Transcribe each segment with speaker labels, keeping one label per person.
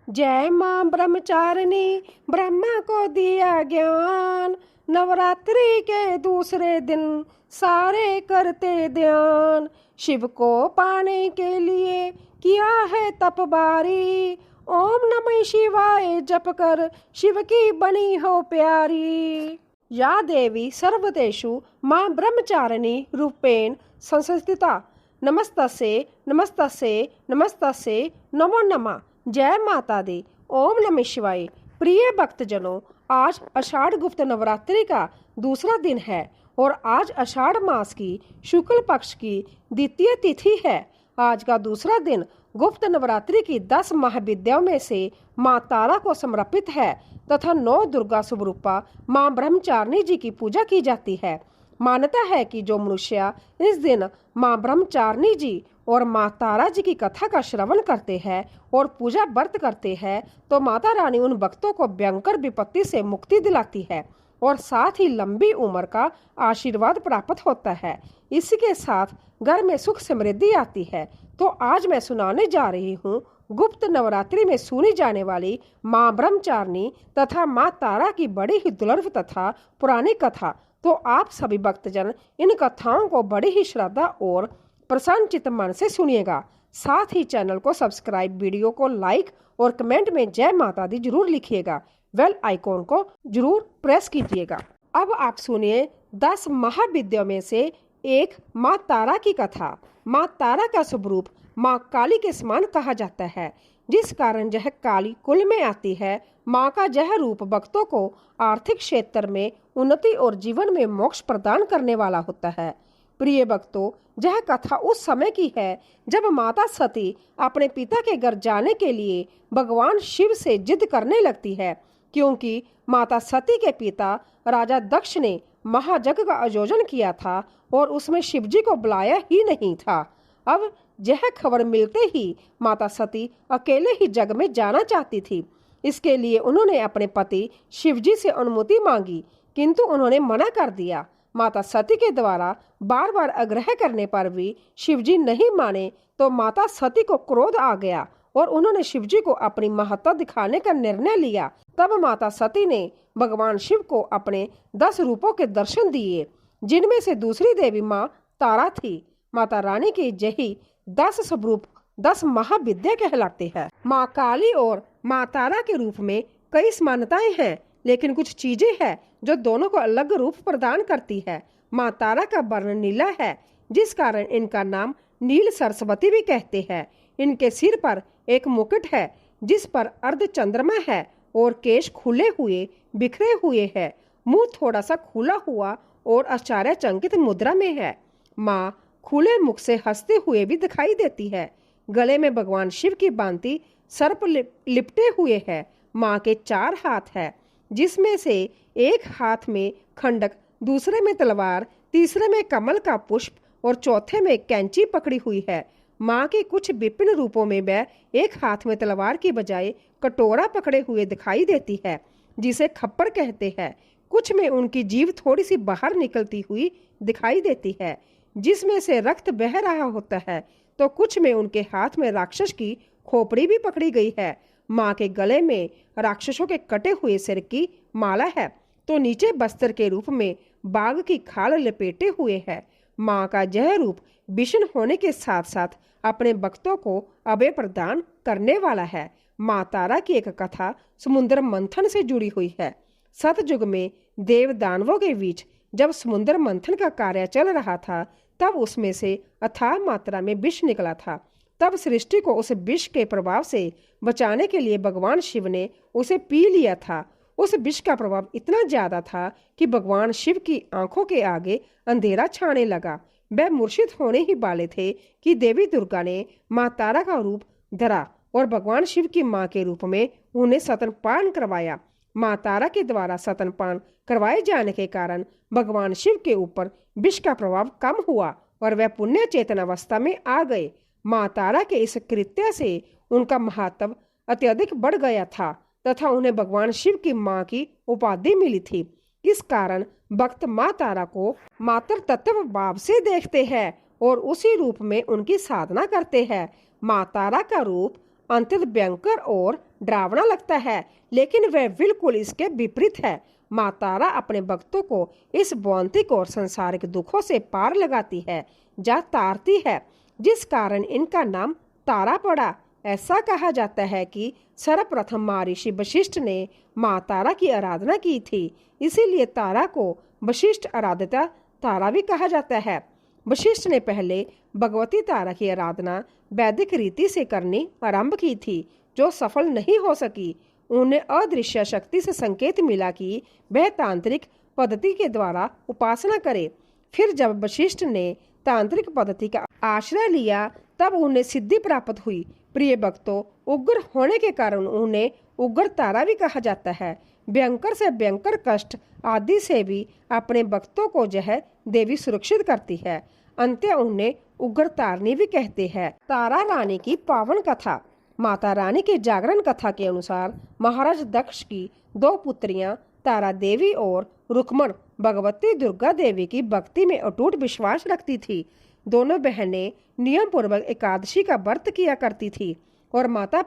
Speaker 1: जय माँ ब्रह्मचारिणी, ब्रह्मा को दिया ज्ञान। नवरात्रि के दूसरे दिन सारे करते ध्यान। शिव को पाने के लिए किया है तपबारी। ओम नमः शिवाय जप कर शिव की बनी हो प्यारी। या देवी सर्वदेषु माँ ब्रह्मचारिणी रूपेण संस्थिता। नमस्तस्ये नमस्तस्ये नमस्तस्ये नमो नमः। जय माता दी। ओम नमः शिवाय। प्रिय भक्तजनों, आज आषाढ़ गुप्त नवरात्रि का दूसरा दिन है और आज आषाढ़ मास की शुक्ल पक्ष की द्वितीय तिथि है। आज का दूसरा दिन गुप्त नवरात्रि की 10 महाविद्याओं में से माँ तारा को समर्पित है तथा 9 दुर्गा स्वरूपा माँ ब्रह्मचारिणी जी की पूजा की जाती है। मान्यता है कि जो मनुष्य इस दिन माँ ब्रह्मचारिणी जी और माँ तारा जी की कथा का श्रवण करते हैं और पूजा व्रत करते हैं तो माता रानी उन भक्तों को भयंकर विपत्ति से मुक्ति दिलाती है और साथ ही लंबी उम्र का आशीर्वाद प्राप्त होता है। इसी के साथ घर में सुख समृद्धि आती है। तो आज मैं सुनाने जा रही हूँ गुप्त नवरात्रि में सुनी जाने वाली माँ ब्रह्मचारिणी तथा माँ तारा की बड़ी ही दुर्लभ तथा पुरानी कथा। तो आप सभी भक्तजन इन कथाओं को बड़ी ही श्रद्धा और प्रसन्नचित्त मन से सुनिएगा। साथ ही चैनल को सब्सक्राइब, वीडियो को लाइक और कमेंट में जय माता दी जरूर लिखिएगा। बेल आइकॉन को जरूर प्रेस कीजिएगा। अब आप सुनिए 10 महाविद्याओं में से एक माँ तारा की कथा। माँ तारा का स्वरूप माँ काली के समान कहा जाता है, जिस कारण यह काली कुल में आती है। माँ का यह रूप भक्तों को आर्थिक क्षेत्र में उन्नति और जीवन में मोक्ष प्रदान करने वाला होता है। प्रिय भक्तों, यह कथा उस समय की है जब माता सती अपने पिता के घर जाने के लिए भगवान शिव से जिद करने लगती है, क्योंकि माता सती के पिता राजा दक्ष ने महायज्ञ का आयोजन किया था और उसमें शिवजी को बुलाया ही नहीं था। अब यह खबर मिलते ही माता सती अकेले ही जग में जाना चाहती थी। इसके लिए उन्होंने अपने पति शिवजी से अनुमति मांगी, किंतु उन्होंने मना कर दिया। माता सती के द्वारा बार बार आग्रह करने पर भी शिवजी नहीं माने तो माता सती को क्रोध आ गया और उन्होंने शिवजी को अपनी महत्ता दिखाने का निर्णय लिया। तब माता सती ने भगवान शिव को अपने 10 रूपों के दर्शन दिए, जिनमें से दूसरी देवी माँ तारा थी। माता रानी के यही 10 स्वरूप 10 महाविद्या कहलाते हैं। माँ काली और माँ तारा के रूप में कई समानताएं हैं, लेकिन कुछ चीजें हैं जो दोनों को अलग रूप प्रदान करती है। माँ तारा का वर्ण नीला है, जिस कारण इनका नाम नील सरस्वती भी कहते हैं। इनके सिर पर एक मुकुट है जिस पर अर्ध चंद्रमा है और केश खुले हुए बिखरे हुए हैं। मुंह थोड़ा सा खुला हुआ और आश्चर्यचकित मुद्रा में है। माँ खुले मुख से हंसते हुए भी दिखाई देती है। गले में भगवान शिव की भांति सर्प लिपटे हुए है। माँ के 4 हाथ है, जिसमें से एक हाथ में खंडक, दूसरे में तलवार, तीसरे में कमल का पुष्प और चौथे में कैंची पकड़ी हुई है। माँ के कुछ विभिन्न रूपों में वह एक हाथ में तलवार की बजाय कटोरा पकड़े हुए दिखाई देती है, जिसे खप्पर कहते हैं। कुछ में उनकी जीभ थोड़ी सी बाहर निकलती हुई दिखाई देती है, जिसमें से रक्त बह रहा होता है, तो कुछ में उनके हाथ में राक्षस की खोपड़ी भी पकड़ी गई है। माँ के गले में राक्षसों के कटे हुए सिर की माला है, तो नीचे बस्तर के रूप में बाघ की खाल लपेटे हुए है। माँ का यह रूप विष्णु होने के साथ साथ अपने भक्तों को अभय प्रदान करने वाला है। माँ तारा की एक कथा समुद्र मंथन से जुड़ी हुई है। सतयुग में देव दानवों के बीच जब समुद्र मंथन का कार्य चल रहा था, तब उसमें से अथाह मात्रा में विष निकला था। तब सृष्टि को उस विष के प्रभाव से बचाने के लिए भगवान शिव ने उसे पी लिया था। उस विष का प्रभाव इतना ज्यादा था कि भगवान शिव की आंखों के आगे अंधेरा छाने लगा। वह मूर्छित होने ही वाले थे कि देवी दुर्गा ने माँ तारा का रूप धरा और भगवान शिव की माँ के रूप में उन्हें स्तनपान करवाया। माँ तारा के द्वारा स्तनपान करवाए जाने के कारण भगवान शिव के ऊपर विष का प्रभाव कम हुआ और वह पुण्य चेतनावस्था में आ गए। माँ तारा के इस कृत्य से उनका महत्व अत्यधिक बढ़ गया था तथा उन्हें भगवान शिव की माँ की उपाधि मिली थी। इस कारण भक्त माँ तारा को मातृ तत्व भाव से देखते हैं और उसी रूप में उनकी साधना करते हैं। माँ तारा का रूप अत्यंत भयंकर और डरावना लगता है, लेकिन वह बिल्कुल इसके विपरीत है। माँ तारा अपने भक्तों को इस भौतिक और सांसारिक दुखों से पार लगाती है, जा तारती है, जिस कारण इनका नाम तारा पड़ा। ऐसा कहा जाता है कि सर्वप्रथम महर्षि वशिष्ठ ने माँ तारा की आराधना की थी, इसीलिए तारा को वशिष्ठ आराधिता तारा भी कहा जाता है। वशिष्ठ ने पहले भगवती तारा की आराधना वैदिक रीति से करनी आरंभ की थी, जो सफल नहीं हो सकी। उन्हें अदृश्य शक्ति से संकेत मिला कि वह तांत्रिक पद्धति के द्वारा उपासना करे। फिर जब वशिष्ठ ने तांत्रिक पद्धति का आश्रय लिया, तब उन्हें सिद्धि प्राप्त हुई। प्रिय भक्तों, उग्र होने के कारण उन्हें उग्र तारा भी कहा जाता है। भयंकर से भयंकर कष्ट आदि से भी अपने भक्तों को यह देवी सुरक्षित करती है। अंत्य उन्हें उग्र तारनी भी कहते हैं। तारा रानी की पावन कथा। माता रानी के जागरण कथा के अनुसार महाराज दक्ष की 2 पुत्रियां तारा देवी और रुक्मण भगवती दुर्गा देवी की भक्ति में अटूट विश्वास रखती थी। दोनों बहनें नियम पूर्वक एकादशी का व्रत किया करती थी और माता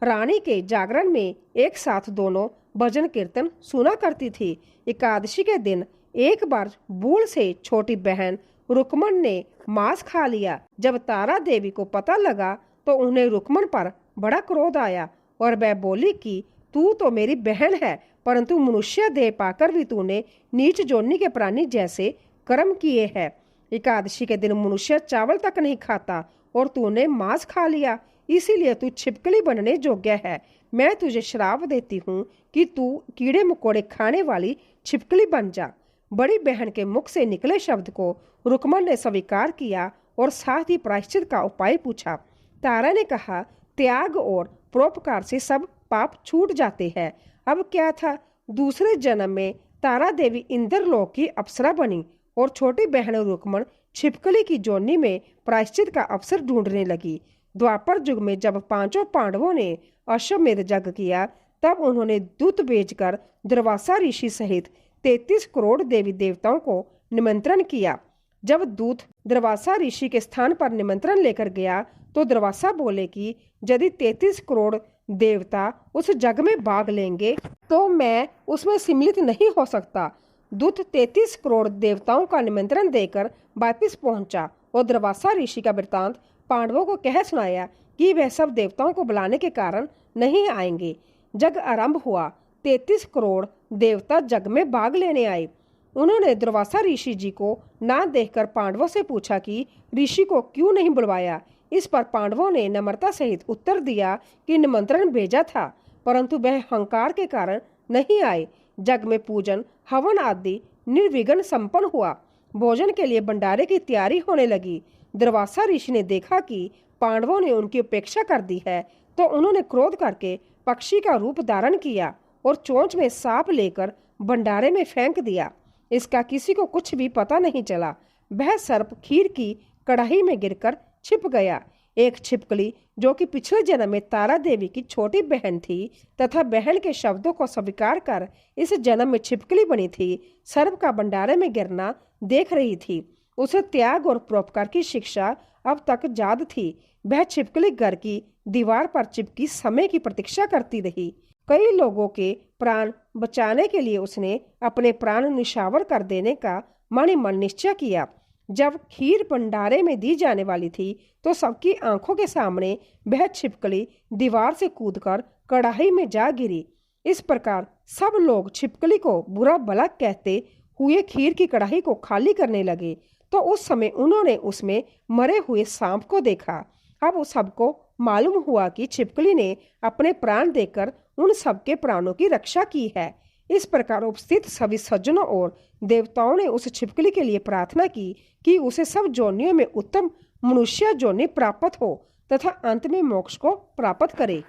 Speaker 1: रानी के जागरण में एक साथ दोनों भजन कीर्तन सुना करती थी। एकादशी के दिन एक बार भूल से छोटी बहन रुक्मण ने मांस खा लिया। जब तारा देवी को पता लगा तो उन्हें रुक्मण पर बड़ा क्रोध आया और वह बोली कि तू तो मेरी बहन है, परंतु मनुष्य देह पाकर भी तूने नीच जोनी के प्राणी जैसे कर्म किए हैं। एकादशी के दिन मनुष्य चावल तक नहीं खाता और तूने मांस खा लिया, इसीलिए तू छिपकली बनने योग्य है। मैं तुझे श्राप देती हूँ कि तू कीड़े मकोड़े खाने वाली छिपकली बन जा। बड़ी बहन के मुख से निकले शब्द को रुक्मण ने स्वीकार किया और साथ ही प्रायश्चित का उपाय पूछा। तारा ने कहा, त्याग और परोपकार से सब पाप छूट जाते हैं। अब क्या था, दूसरे जन्म में तारा देवी इंद्रलोक की अप्सरा बनी और छोटी बहन रुक्मण छिपकली की जोनी में प्रायश्चित का अवसर ढूंढने लगी। द्वापर युग में जब 5 पांडवों ने अश्वमेध यज्ञ किया, तब उन्होंने दूत भेजकर दुर्वासा ऋषि सहित 33 करोड़ देवी देवताओं को निमंत्रण किया। जब दूत दुर्वासा ऋषि के स्थान पर निमंत्रण लेकर गया तो दुर्वासा बोले कि यदि 33 करोड़ देवता उस जग में भाग लेंगे तो मैं उसमें सम्मिलित नहीं हो सकता। दूत 33 करोड़ देवताओं का निमंत्रण देकर वापिस पहुंचा और दुर्वासा ऋषि का वृतांत पांडवों को कह सुनाया कि वह सब देवताओं को बुलाने के कारण नहीं आएंगे। जग आरंभ हुआ। 33 करोड़ देवता जग में भाग लेने आए। उन्होंने दुर्वासा ऋषि जी को ना देखकर पांडवों से पूछा कि ऋषि को क्यों नहीं बुलवाया। इस पर पांडवों ने नम्रता सहित उत्तर दिया कि निमंत्रण भेजा था, परंतु वह अहंकार के कारण नहीं आए। जग में पूजन हवन आदि निर्विघ्न संपन्न हुआ। भोजन के लिए भंडारे की तैयारी होने लगी। दुर्वासा ऋषि ने देखा कि पांडवों ने उनकी उपेक्षा कर दी है, तो उन्होंने क्रोध करके पक्षी का रूप धारण किया और चोंच में सांप लेकर भंडारे में फेंक दिया। इसका किसी को कुछ भी पता नहीं चला। वह सर्प खीर की कढ़ाई में गिरकर छिप गया। एक छिपकली जो कि पिछले जन्म में तारा देवी की छोटी बहन थी तथा बहन के शब्दों को स्वीकार कर इस जन्म में छिपकली बनी थी, सर्प का भंडारे में गिरना देख रही थी। उसे त्याग और परोपकार की शिक्षा अब तक याद थी। वह छिपकली घर की दीवार पर चिपकी समय की प्रतीक्षा करती रही। कई लोगों के प्राण बचाने के लिए उसने अपने प्राण निछावर कर देने का मन ही मन निश्चय किया। जब खीर भंडारे में दी जाने वाली थी तो सबकी आंखों के सामने वह छिपकली दीवार से कूदकर कढ़ाई में जा गिरी। इस प्रकार सब लोग छिपकली को बुरा भला कहते हुए खीर की कढ़ाई को खाली करने लगे। तो उस समय उन्होंने उसमें मरे हुए सांप को देखा। अब उस सबको मालूम हुआ कि छिपकली ने अपने प्राण देकर उन सबके प्राणों की रक्षा की है। इस प्रकार उपस्थित सभी सज्जनों और देवताओं ने उस छिपकली के लिए प्रार्थना की कि उसे सब जोनियों में उत्तम मनुष्य जोनि प्राप्त हो तथा अंत में मोक्ष को प्राप्त करे।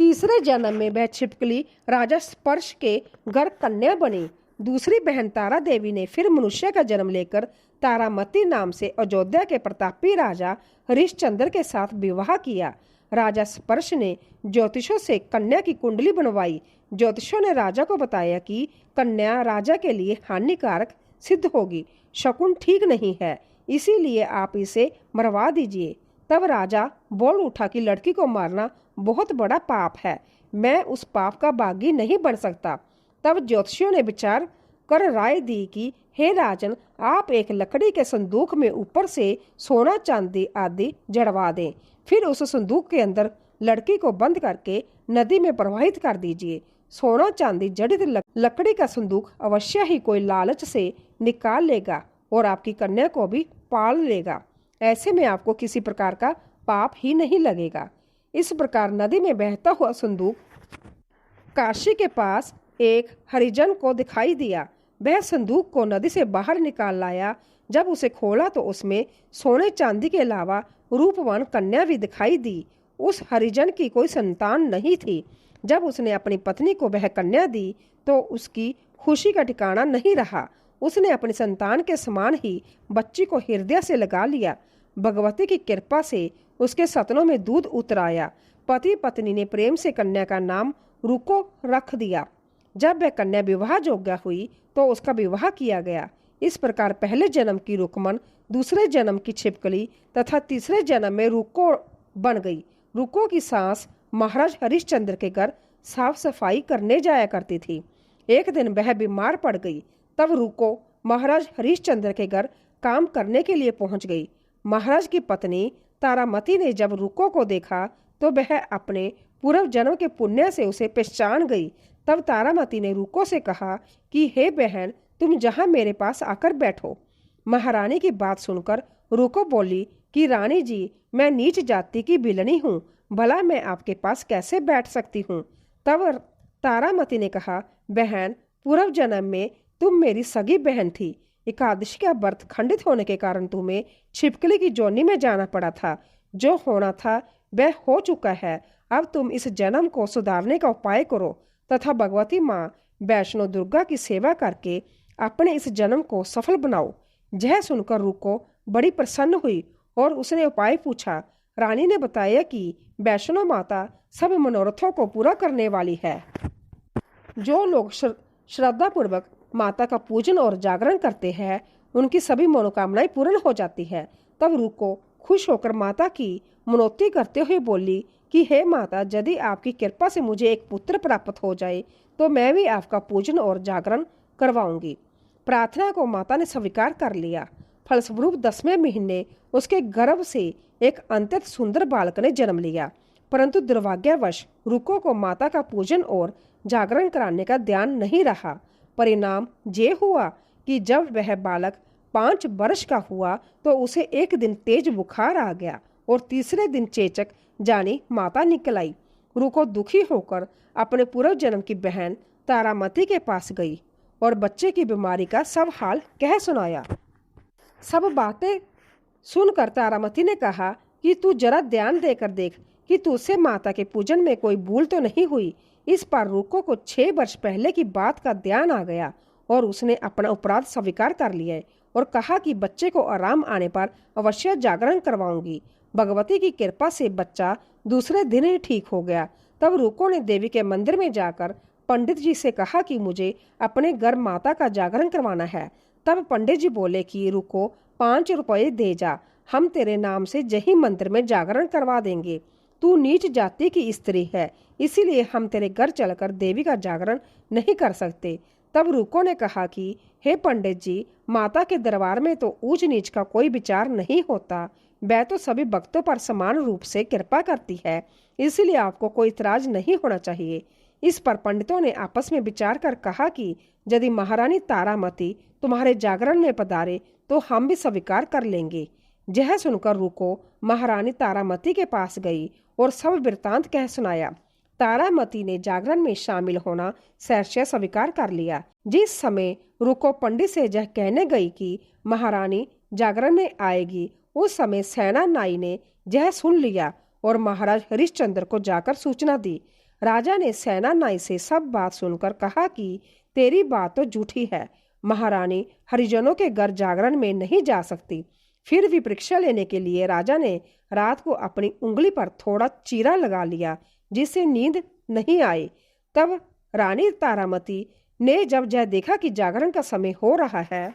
Speaker 1: तीसरे जन्म में वह छिपकली राजा स्पर्श के घर कन्या बनी। दूसरी बहन तारा देवी ने फिर मनुष्य का जन्म लेकर तारामती नाम से अयोध्या के प्रतापी राजा हरिश्चंद्र के साथ विवाह किया। राजा स्पर्श ने ज्योतिषों से कन्या की कुंडली बनवाई। ज्योतिषों ने राजा को बताया कि कन्या राजा के लिए हानिकारक सिद्ध होगी, शकुन ठीक नहीं है, इसीलिए आप इसे मरवा दीजिए। तब राजा बोल उठा कि लड़की को मारना बहुत बड़ा पाप है, मैं उस पाप का बागी नहीं बन सकता। तब ज्योतिषियों ने विचार कर राय दी कि हे राजन, आप एक लकड़ी के संदूक में ऊपर से सोना चांदी आदि जड़वा दें, फिर उस संदूक के अंदर लड़की को बंद करके नदी में प्रवाहित कर दीजिए। सोना चांदी जड़ित लकड़ी का संदूक अवश्य ही कोई लालच से निकाल लेगा और आपकी कन्या को भी पाल लेगा। ऐसे में आपको किसी प्रकार का पाप ही नहीं लगेगा। इस प्रकार नदी में बहता हुआ संदूक काशी के पास एक हरिजन को दिखाई दिया। वह संदूक को नदी से बाहर निकाल लाया। जब उसे खोला तो उसमें सोने चांदी के अलावा रूपवान कन्या भी दिखाई दी। उस हरिजन की कोई संतान नहीं थी। जब उसने अपनी पत्नी को वह कन्या दी तो उसकी खुशी का ठिकाना नहीं रहा। उसने अपनी संतान के समान ही बच्ची को हृदय से लगा लिया। भगवती की कृपा से उसके सपनों में दूध उतर आया। पति पत्नी ने प्रेम से कन्या का नाम रुको रख दिया। जब वह कन्या विवाह योग्य हुई तो उसका विवाह किया गया। इस प्रकार पहले जन्म की रुकमन, दूसरे जन्म की छिपकली तथा तीसरे जन्म में रुको बन गई। रुको की सास महाराज हरिश्चंद्र के घर साफ सफाई करने जाया करती थी। एक दिन वह बीमार पड़ गई। तब रुको महाराज हरिश्चंद्र के घर काम करने के लिए पहुंच गई। महाराज की पत्नी तारामती ने जब रुको को देखा तो वह अपने पूर्व जन्म के पुण्य से उसे पहचान गई। तब तारामती ने रुको से कहा कि हे बहन, तुम जहां मेरे पास आकर बैठो। महारानी की बात सुनकर रुको बोली कि रानी जी, मैं नीच जाति की बिलनी हूँ, भला मैं आपके पास कैसे बैठ सकती हूँ। तब तारामती ने कहा, बहन, पूर्व जन्म में तुम मेरी सगी बहन थी। एकादशी का व्रत खंडित होने के कारण तुम्हें छिपकली की जोनी में जाना पड़ा था। जो होना था वह हो चुका है। अब तुम इस जन्म को सुधारने का उपाय करो तथा भगवती माँ वैष्णो दुर्गा की सेवा करके अपने इस जन्म को सफल बनाओ। यह सुनकर रुको बड़ी प्रसन्न हुई और उसने उपाय पूछा। रानी ने बताया कि वैष्णो माता सब मनोरथों को पूरा करने वाली है। जो लोग श्रद्धापूर्वक माता का पूजन और जागरण करते हैं उनकी सभी मनोकामनाएं पूर्ण हो जाती है। तब रुको खुश होकर माता की मनोती करते हुए बोली कि हे माता, यदि आपकी कृपा से मुझे एक पुत्र प्राप्त हो जाए तो मैं भी आपका पूजन और जागरण करवाऊंगी। प्रार्थना को माता ने स्वीकार कर लिया। फलस्वरूप 10वें महीने उसके गर्भ से एक अत्यंत सुंदर बालक ने जन्म लिया। परंतु दुर्भाग्यवश रुको को माता का पूजन और जागरण कराने का ध्यान नहीं रहा। परिणाम ये हुआ कि जब वह बालक 5 वर्ष का हुआ तो उसे एक दिन तेज बुखार आ गया और तीसरे दिन चेचक जानी माता निकल आई। रुको दुखी होकर अपने पूर्व जन्म की बहन तारामती के पास गई और बच्चे की बीमारी का सब हाल कह सुनाया। सब बातें सुनकर तारामती ने कहा कि तू जरा ध्यान देकर देख कि तुझसे माता के पूजन में कोई भूल तो नहीं हुई। इस पर रुको को 6 वर्ष पहले की बात का ध्यान आ गया और उसने अपना अपराध स्वीकार कर लिया और कहा कि बच्चे को आराम आने पर अवश्य जागरण करवाऊंगी। भगवती की कृपा से बच्चा दूसरे दिन ही ठीक हो गया। तब रुको ने देवी के मंदिर में जाकर पंडित जी से कहा कि मुझे अपने घर माता का जागरण करवाना है। तब पंडित जी बोले कि रुको 5 रुपये दे जा, हम तेरे नाम से यही मंदिर में जागरण करवा देंगे। तू नीच जाति की स्त्री है, इसीलिए हम तेरे घर चलकर देवी का जागरण नहीं कर सकते। तब रुको ने कहा कि हे पंडित जी, माता के दरबार में तो ऊंच नीच का कोई विचार नहीं होता। वह तो सभी भक्तों पर समान रूप से कृपा करती है, इसलिए आपको कोई इतराज नहीं होना चाहिए। इस पर पंडितों ने आपस में विचार कर कहा कि यदि महारानी तारामती तुम्हारे जागरण में पधारे तो हम भी स्वीकार कर लेंगे। यह सुनकर रुको महारानी तारामती के पास गई और सब वृत्तांत कह सुनाया। तारामती ने जागरण में शामिल होना सहर्ष स्वीकार कर लिया। जिस समय रुको पंडित से यह कहने गई कि महारानी जागरण में आएगी, उस समय सेना नाई ने यह सुन लिया और महाराज हरिश्चंद्र को जाकर सूचना दी। राजा ने सेना नाई से सब बात सुनकर कहा कि तेरी बात तो झूठी है, महारानी हरिजनों के घर जागरण में नहीं जा सकती। फिर भी परीक्षा लेने के लिए राजा ने रात को अपनी उंगली पर थोड़ा चीरा लगा लिया, जिससे नींद नहीं आई। तब रानी तारामती ने जब यह देखा कि जागरण का समय हो रहा है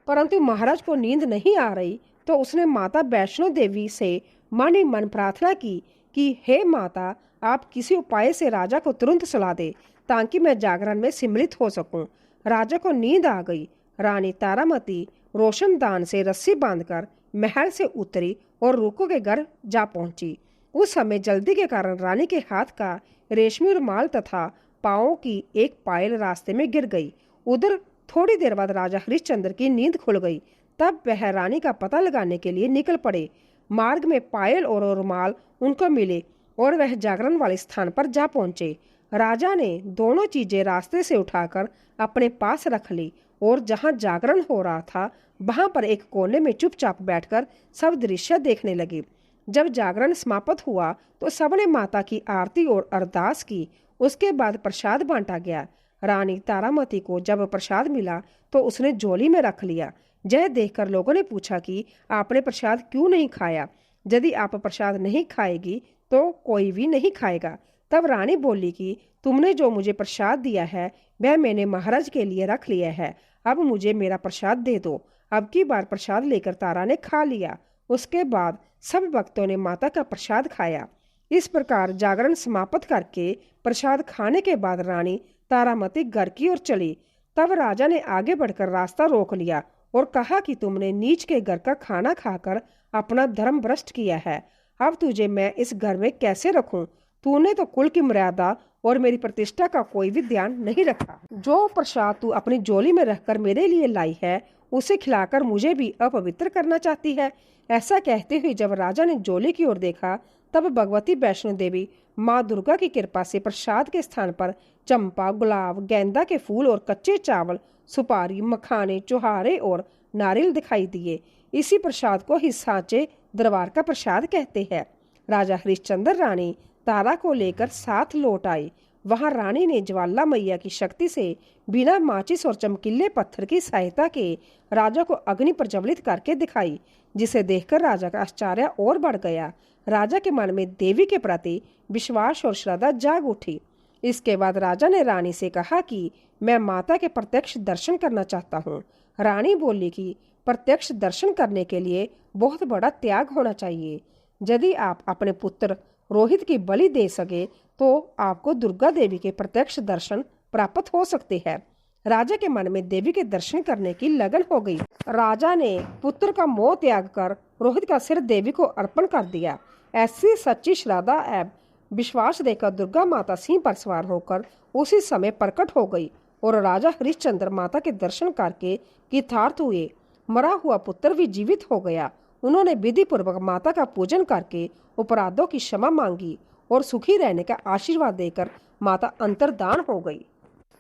Speaker 1: परंतु महाराज को नींद नहीं आ रही, तो उसने माता वैष्णो देवी से मन ही मन प्रार्थना की कि हे माता, आप किसी उपाय से राजा को तुरंत सुला दे ताकि मैं जागरण में सम्मिलित हो सकूं। राजा को नींद आ गई। रानी तारामती रोशनदान से रस्सी बांधकर महल से उतरी और रूको के घर जा पहुंची। उस समय जल्दी के कारण रानी के हाथ का रेशमी रुमाल तथा पाँव की एक पायल रास्ते में गिर गई। उधर थोड़ी देर बाद राजा हरिश्चंद्र की नींद खुल गई। तब वह रानी का पता लगाने के लिए निकल पड़े। मार्ग में पायल और रुमाल उनको मिले और वह जागरण वाले स्थान पर जा पहुंचे। राजा ने दोनों चीजें रास्ते से उठाकर अपने पास रख ली और जहां जागरण हो रहा था वहां पर एक कोने में चुपचाप बैठकर सब दृश्य देखने लगे। जब जागरण समाप्त हुआ तो सबने माता की आरती और अरदास की। उसके बाद प्रसाद बांटा गया। रानी तारामती को जब प्रसाद मिला तो उसने झोली में रख लिया। यह देखकर लोगों ने पूछा कि आपने प्रसाद क्यों नहीं खाया? यदि आप प्रसाद नहीं खाएगी तो कोई भी नहीं खाएगा। तब रानी बोली कि तुमने जो मुझे प्रसाद दिया है वह मैंने महाराज के लिए रख लिया है। अब मुझे मेरा प्रसाद दे दो। अब की बार प्रसाद लेकर तारा ने खा लिया। उसके बाद सब भक्तों ने माता का प्रसाद खाया। इस प्रकार जागरण समाप्त करके प्रसाद खाने के बाद रानी तारामती घर की ओर चली। तब राजा ने आगे बढ़कर रास्ता रोक लिया और कहा कि तुमने नीच के घर का खाना खाकर अपना धर्म भ्रष्ट किया है। अब तुझे मैं इस घर में कैसे रखूं? तूने तो कुल की मर्यादा और मेरी प्रतिष्ठा का कोई भी ध्यान नहीं रखा। जो प्रसाद तू अपनी झोली में रखकर मेरे लिए लाई है उसे खिलाकर मुझे भी अपवित्र करना चाहती है। ऐसा कहते हुए जब राजा ने झोली की ओर देखा तब भगवती वैष्णो देवी माँ दुर्गा की कृपा से प्रसाद के स्थान पर चंपा, गुलाब, गेंदा के फूल और कच्चे चावल, सुपारी, मखाने, चुहारे और नारियल दिखाई दिए। इसी प्रसाद को ही सांचे दरबार का प्रसाद कहते हैं। राजा हरिश्चंद्र रानी तारा को लेकर साथ लौट आए। वहां रानी ने ज्वाला मैया की शक्ति से बिना माचिस और चमकीले पत्थर की सहायता के राजा को अग्नि प्रज्वलित करके दिखाई, जिसे देखकर राजा का आश्चर्य और बढ़ गया। राजा के मन में देवी के प्रति विश्वास और श्रद्धा जाग उठी। इसके बाद राजा ने रानी से कहा कि मैं माता के प्रत्यक्ष दर्शन करना चाहता हूँ। रानी बोली कि प्रत्यक्ष दर्शन करने के लिए बहुत बड़ा त्याग होना चाहिए। यदि आप अपने पुत्र रोहित की बलि दे सके तो आपको दुर्गा देवी के प्रत्यक्ष दर्शन प्राप्त हो सकते हैं। राजा के मन में देवी के दर्शन करने की लगन हो गई। राजा ने पुत्र का मोह त्याग कर रोहित का सिर देवी को अर्पण कर दिया। ऐसी सच्ची श्रद्धा एवं विश्वास देखकर दुर्गा माता सिंह पर सवार होकर उसी समय प्रकट हो गई और राजा हरिश्चंद्र माता के दर्शन करके कृतार्थ हुए। मरा हुआ पुत्र भी जीवित हो गया। उन्होंने विधि पूर्वक माता का पूजन करके अपराधों की क्षमा मांगी और सुखी रहने का आशीर्वाद देकर माता अंतर्धान हो गई।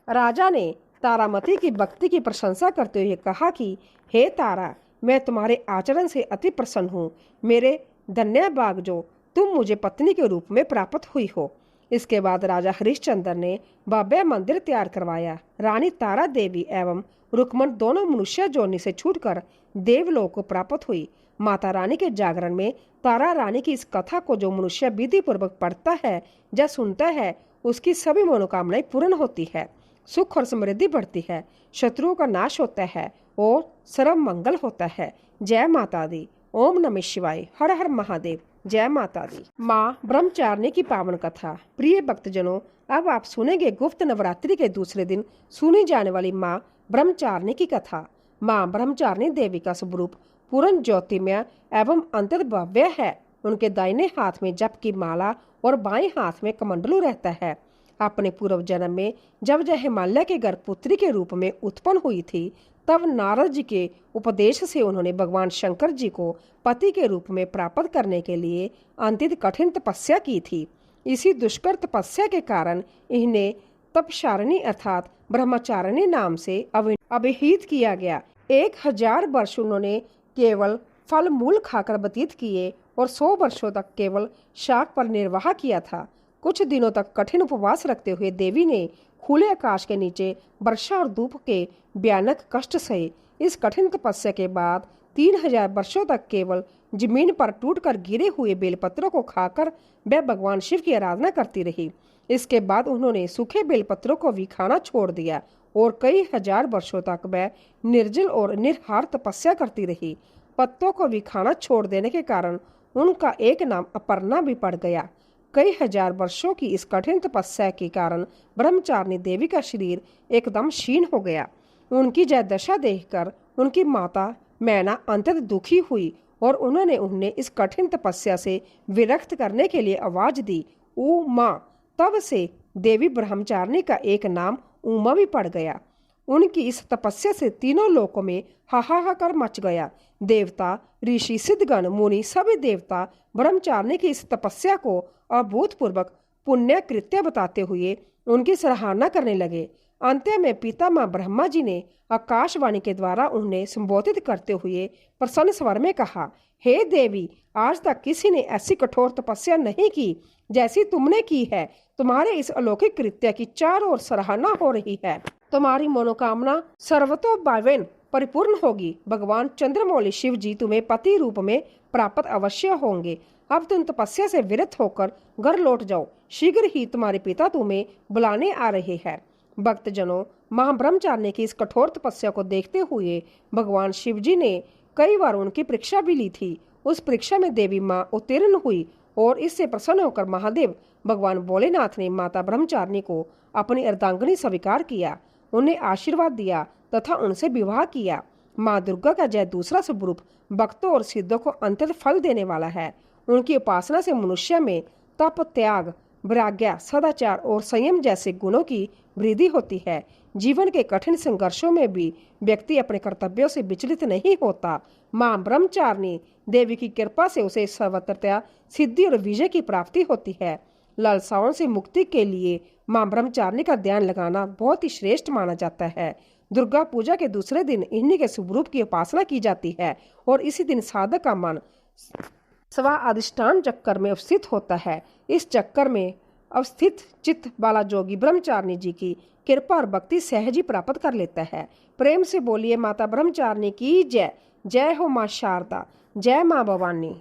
Speaker 1: राजा ने तारामती की भक्ति की प्रशंसा करते हुए कहा कि हे तारा, मैं तुम्हारे आचरण से अति प्रसन्न हूँ। मेरे धन्य भाग जो तुम मुझे पत्नी के रूप में प्राप्त हुई हो। इसके बाद राजा हरिश्चंद्र ने भव्य मंदिर तैयार करवाया। रानी तारा देवी एवं रुक्मण दोनों मनुष्य जोनि से छूटकर देवलोक को प्राप्त हुई। माता रानी के जागरण में तारा रानी की इस कथा को जो मनुष्य विधि पूर्वक पढ़ता है या सुनता है उसकी सभी मनोकामनाएं पूर्ण होती है, सुख और समृद्धि बढ़ती है, शत्रुओं का नाश होता है और सर्व मंगल होता है। जय माता दी। ओम नमः शिवाय। हर हर महादेव। जय माता दी। माँ ब्रह्मचारिणी की पावन कथा। प्रिय भक्तजनों, अब आप सुनेंगे गुप्त नवरात्रि के दूसरे दिन सुनी जाने वाली माँ ब्रह्मचारिणी की कथा। माँ ब्रह्मचारिणी देवी का स्वरूप पूर्ण ज्योतिमय एवं अंतर भव्य है। उनके दाहिने हाथ में जप की माला और बाएं हाथ में कमंडलू रहता है। अपने पूर्व जन्म में जब यह हिमालय के गर्भ पुत्री के रूप में उत्पन्न हुई थी तब नारद जी के उपदेश से उन्होंने भगवान शंकर जी को पति के रूप में प्राप्त करने के लिए अत्यंत कठिन तपस्या की थी। इसी दुष्कर तपस्या के कारण इन्हें तपशारिणी अर्थात ब्रह्मचारिणी नाम से अभिहित किया गया। 1000 वर्ष उन्होंने केवल फल मूल खाकर व्यतीत किए और 100 वर्षों तक केवल शाक पर निर्वाह किया था। कुछ दिनों तक कठिन उपवास रखते हुए देवी ने खुले आकाश के नीचे वर्षा और धूप के भयानक कष्ट सहे। इस कठिन तपस्या के बाद 3000 वर्षों तक केवल जमीन पर टूटकर गिरे हुए बेलपत्रों को खाकर वह भगवान शिव की आराधना करती रही। इसके बाद उन्होंने सूखे बेलपत्रों को भी खाना छोड़ दिया और कई हजार वर्षों तक वह निर्जल और निराहार तपस्या करती रही। पत्तों को भी खाना छोड़ देने के कारण उनका एक नाम अपर्णा भी पड़ गया। कई हजार वर्षों की इस कठिन तपस्या के कारण ब्रह्मचारिणी देवी का शरीर एकदम क्षीण हो गया। उनकी यह दशा देखकर उनकी माता मैना अत्यंत दुखी हुई और उन्होंने उन्हें इस कठिन तपस्या से विरक्त करने के लिए आवाज दी, उमा। तब से देवी ब्रह्मचारिणी का एक नाम उमा भी पड़ गया। उनकी इस तपस्या से तीनों लोकों में हाहाकार मच गया। देवता, ऋषि, सिद्धगण, मुनि सभी देवता ब्रह्मचारिणी की इस तपस्या को अभूतपूर्वक पुण्य कृत्य बताते हुए उनकी सराहना करने लगे। अंत में पितामह ब्रह्मा जी ने आकाशवाणी के द्वारा उन्हें संबोधित करते हुए प्रसन्न स्वर में कहा, हे देवी, आज तक किसी ने ऐसी कठोर तपस्या नहीं की जैसी तुमने की है। तुम्हारे इस अलौकिक कृत्य की चारों ओर सराहना हो रही है। तुम्हारी मनोकामना सर्वतोभावेन परिपूर्ण होगी। भगवान चंद्रमौली शिव जी तुम्हें पति रूप में प्राप्त अवश्य होंगे। अब तुम तपस्या से विरत होकर घर लौट जाओ। शीघ्र ही तुम्हारे पिता तुम्हें बुलाने आ रहे हैं। भक्तजनों, महाब्रह्मचारिणी की इस कठोर तपस्या को देखते हुए भगवान शिव जी ने कई बार उनकी परीक्षा भी ली थी। उस परीक्षा में देवी माँ उत्तीर्ण हुई और इससे प्रसन्न होकर महादेव भगवान भोलेनाथ ने माता ब्रह्मचारिणी को अपनी अर्धांगिनी स्वीकार किया, उन्हें आशीर्वाद दिया तथा उनसे विवाह किया। माँ दुर्गा का यह दूसरा स्वरूप भक्तों और सिद्धों को अत्यंत फल देने वाला है। उनकी उपासना से मनुष्य में तप, त्याग, वैराग्य, सदाचार और संयम जैसे गुणों की वृद्धि होती है। जीवन के कठिन संघर्षों में भी व्यक्ति अपने कर्तव्यों से विचलित नहीं होता। मां ब्रह्मचारिणी देवी की कृपा से उसे सर्वत्रता सिद्धि और विजय की प्राप्ति होती है। लालसाओं से मुक्ति के लिए मां ब्रह्मचारिणी का ध्यान लगाना बहुत ही श्रेष्ठ माना जाता है। दुर्गा पूजा के दूसरे दिन इन्हीं के स्वरूप की उपासना की जाती है और इसी दिन साधक का मन स्वा अधिष्ठान चक्कर में अवस्थित होता है। इस चक्कर में अवस्थित चित्त वाला जोगी ब्रह्मचारिणी जी की कृपा और भक्ति सहज ही प्राप्त कर लेता है। प्रेम से बोलिए माता ब्रह्मचारिणी की जय। जय हो माँ शारदा, जय माँ भवानी।